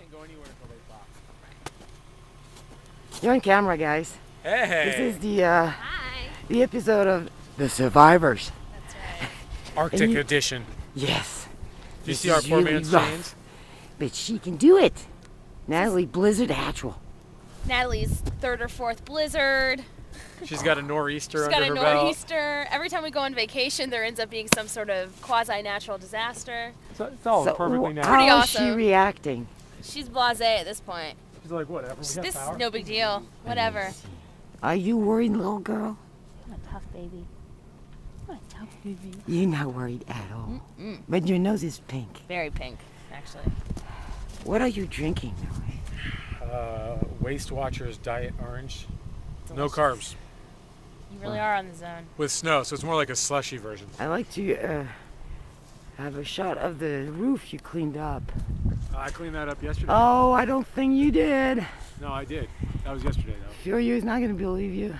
can't go anywhere until they pop. You're on camera, guys. Hey! This is the Hi. the episode of The Survivors. That's right. Arctic you- edition. Yes. Do you This see our is poor really man's rough. chains? But she can do it. Nathalie Blizzard Hatchuel. Natalie's third or fourth blizzard. She's got a nor'easter She's under got a her belt. nor'easter. Every time we go on vacation, there ends up being some sort of quasi-natural disaster. It's all perfectly natural. Pretty How is she awesome. reacting? She's blasé at this point. She's like, whatever. We have This power. is no big deal. Whatever. Are you worried, little girl? I'm a tough baby. I'm a tough baby. You're not worried at all. Mm-mm. But your nose is pink. Very pink, actually. What are you drinking, Noe? Waste Watchers Diet Orange. No Delicious. carbs. You really are on the zone. With snow, so it's more like a slushy version. I like to have a shot of the roof you cleaned up. I cleaned that up yesterday. Oh, I don't think you did. No, I did. That was yesterday, though. Furious not gonna believe you.